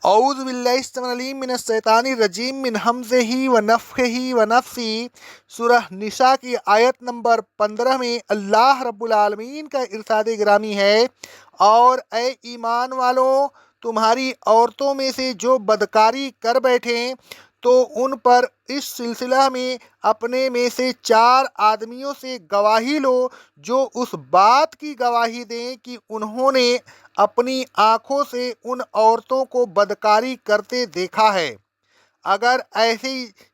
اعوذ باللہ السمیع العلیم من الشیطان الرجیم من حمزہ ونفخہ ونفثہ۔ سورہ نساء کی آیت نمبر 15 میں اللہ رب العالمین کا ارشاد گرامی ہے، اور اے ایمان والوں، تمہاری عورتوں میں سے جو بدکاری کر بیٹھیں تو ان پر اس سلسلہ میں اپنے میں سے 4 آدمیوں سے گواہی لو جو اس بات کی گواہی دیں کہ انہوں نے اپنی آنکھوں سے ان عورتوں کو بدکاری کرتے دیکھا ہے۔ اگر ایسے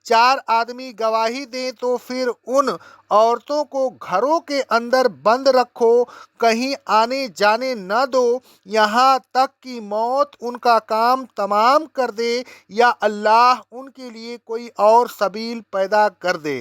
4 آدمی گواہی دیں تو پھر ان عورتوں کو گھروں کے اندر بند رکھو، کہیں آنے جانے نہ دو یہاں تک کہ موت ان کا کام تمام کر دے یا اللہ ان کے لیے کوئی اور سبیل پیدا کر دے۔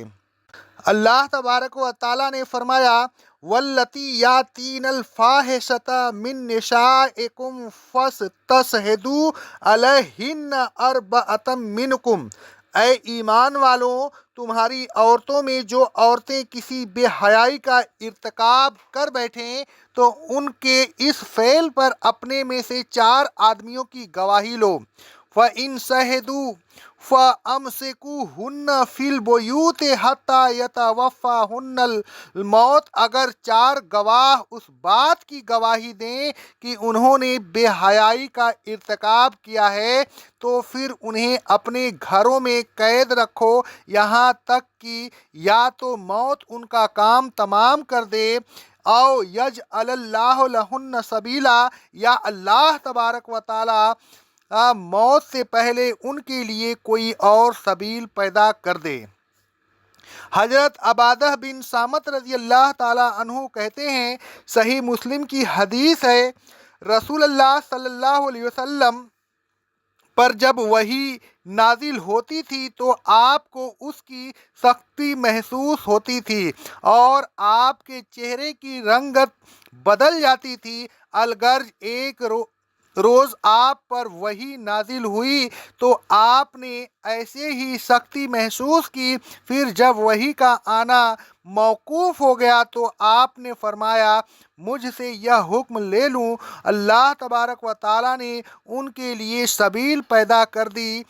اللہ تبارک و تعالیٰ نے فرمایا، واللاتی یاتین الفاحشۃ من نسائکم فاستشہدوا علیہن اربعۃ منکم۔ اے ایمان والوں، تمہاری عورتوں میں جو عورتیں کسی بے حیائی کا ارتکاب کر بیٹھیں تو ان کے اس فعل پر اپنے میں سے 4 آدمیوں کی گواہی لو۔ فَإِن شَهِدُوا فَأَمْسِكُوهُنَّ فِي الْبُيُوتِ حَتَّى يَتَوَفَّاهُنَّ الْمَوْتُ۔ اگر 4 گواہ اس بات کی گواہی دیں کہ انہوں نے بے حیائی کا ارتکاب کیا ہے تو پھر انہیں اپنے گھروں میں قید رکھو یہاں تک کہ یا تو موت ان کا کام تمام کر دے، او یجعل اللہ لہن سبیلا، یا اللہ تبارک و تعالی موت سے پہلے ان کے لیے کوئی اور سبیل پیدا کر دے۔ حضرت عبادہ بن صامت رضی اللہ تعالیٰ عنہ کہتے ہیں، صحیح مسلم کی حدیث ہے، رسول اللہ صلی اللہ علیہ وسلم پر جب وحی نازل ہوتی تھی تو آپ کو اس کی سختی محسوس ہوتی تھی اور آپ کے چہرے کی رنگت بدل جاتی تھی۔ الغرض ایک روز آپ پر وحی نازل ہوئی تو آپ نے ایسے ہی سختی محسوس کی، پھر جب وحی کا آنا موقوف ہو گیا تو آپ نے فرمایا، مجھ سے یہ حکم لے لوں۔ اللہ تبارک و تعالیٰ نے ان کے لیے سبیل پیدا کر دی،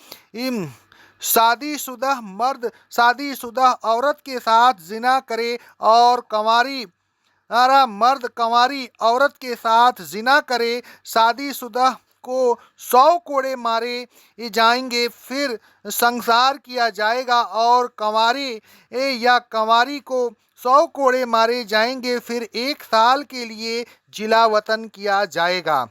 شادی شدہ مرد شادی شدہ عورت کے ساتھ زنا کرے اور کنواری مرد کنواری عورت کے ساتھ زنا کرے، شادی شدہ کو 100 کوڑے مارے جائیں گے، پھر سنسار کیا جائے گا، اور کنوارے یا کنواری کو 100 کوڑے مارے جائیں گے، پھر 1 سال کے لیے جلا وطن کیا جائے گا۔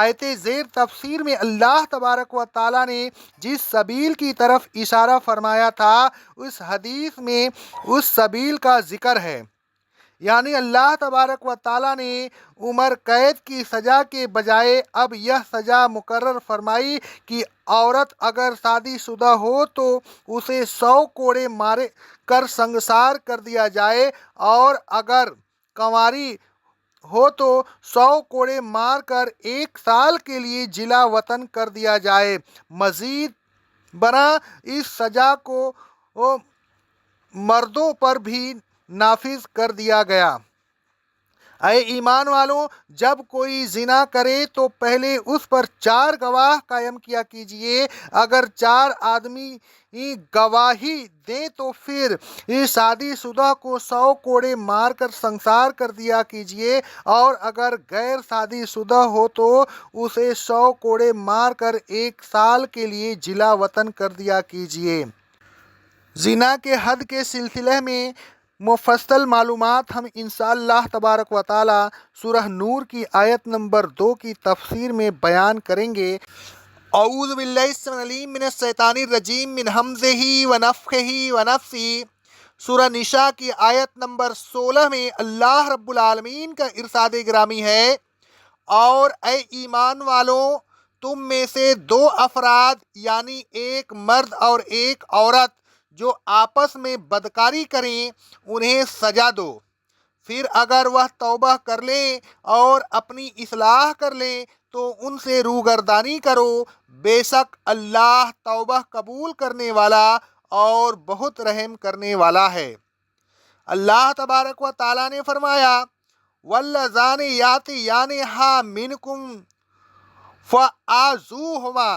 آیت زیر تفسیر میں اللہ تبارک و تعالیٰ نے جس سبیل کی طرف اشارہ فرمایا تھا اس حدیث میں اس سبیل کا ذکر ہے، یعنی اللہ تبارک و تعالیٰ نے عمر قید کی سزا کے بجائے اب یہ سزا مقرر فرمائی کہ عورت اگر شادی شدہ ہو تو اسے 100 کوڑے مارے کر سنسار کر دیا جائے، اور اگر کنواری ہو تو 100 کوڑے مار کر 1 سال کے لیے جلا وطن کر دیا جائے۔ مزید برآں اس سزا کو مردوں پر بھی نافذ کر دیا گیا۔ اے ایمان والوں، جب کوئی زنا کرے تو پہلے اس پر 4 گواہ قائم کیا کیجئے۔ اگر 4 آدمی گواہی دیں تو پھر شادی شدہ کو 100 کوڑے مار کر سنسار کر دیا کیجئے، اور اگر غیر شادی شدہ ہو تو اسے 100 کوڑے مار کر 1 سال کے لیے جلا وطن کر دیا کیجئے۔ زنا کے حد کے سلسلے میں مفصل معلومات ہم انشاءاللہ تبارک و تعالی سورہ نور کی آیت نمبر 2 کی تفسیر میں بیان کریں گے۔ اعوذ باللہ السمیع العلیم من الشیطان الرجیم من حمزہ ونفخہ ونفثہ۔ سورہ نساء کی آیت نمبر 16 میں اللہ رب العالمین کا ارشاد گرامی ہے، اور اے ایمان والوں، تم میں سے 2 افراد یعنی ایک مرد اور ایک عورت جو آپس میں بدکاری کریں انہیں سزا دو، پھر اگر وہ توبہ کر لیں اور اپنی اصلاح کر لیں تو ان سے روگردانی کرو، بے شک اللہ توبہ قبول کرنے والا اور بہت رحم کرنے والا ہے۔ اللہ تبارک و تعالیٰ نے فرمایا، واللذان یاتیانہا منکم فآذوہما۔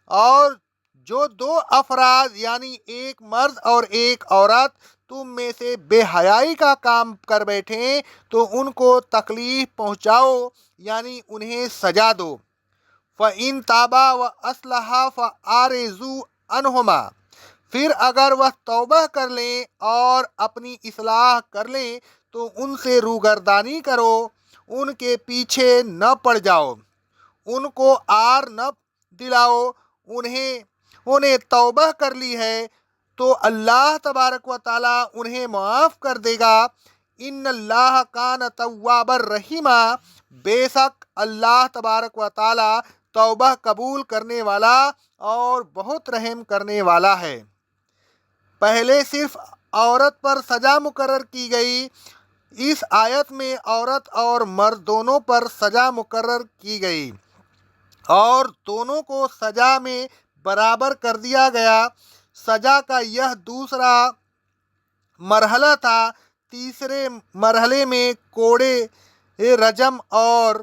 اور جو دو افراد یعنی ایک مرد اور ایک عورت تم میں سے بے حیائی کا کام کر بیٹھیں تو ان کو تکلیف پہنچاؤ یعنی انہیں سزا دو۔ فَإِن تَابَا وَأَصْلَحَا فَأَعْرِضُوا عَنْهُمَا، پھر اگر وہ توبہ کر لیں اور اپنی اصلاح کر لیں تو ان سے روگردانی کرو، ان کے پیچھے نہ پڑ جاؤ، ان کو آر نہ دلاؤ۔ انہیں توبہ کر لی ہے تو اللہ تبارک و تعالیٰ انہیں معاف کر دے گا۔ ان اللہ کان توابا رحیما، بے شک اللہ تبارک و تعالیٰ توبہ قبول کرنے والا اور بہت رحم کرنے والا ہے۔ پہلے صرف عورت پر سزا مقرر کی گئی، اس آیت میں عورت اور مرد دونوں پر سزا مقرر کی گئی اور دونوں کو سزا میں برابر کر دیا گیا۔ سزا کا یہ دوسرا مرحلہ تھا۔ تیسرے مرحلے میں کوڑے، رجم اور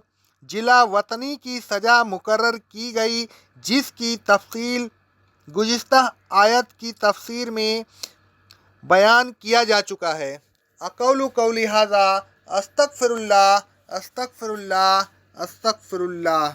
جلا وطنی کی سزا مقرر کی گئی، جس کی تفصیل گزشتہ آیت کی تفسیر میں بیان کیا جا چکا ہے۔ اقول قولی ھذا، استغفر اللہ، استغفر اللہ، استغفر اللہ۔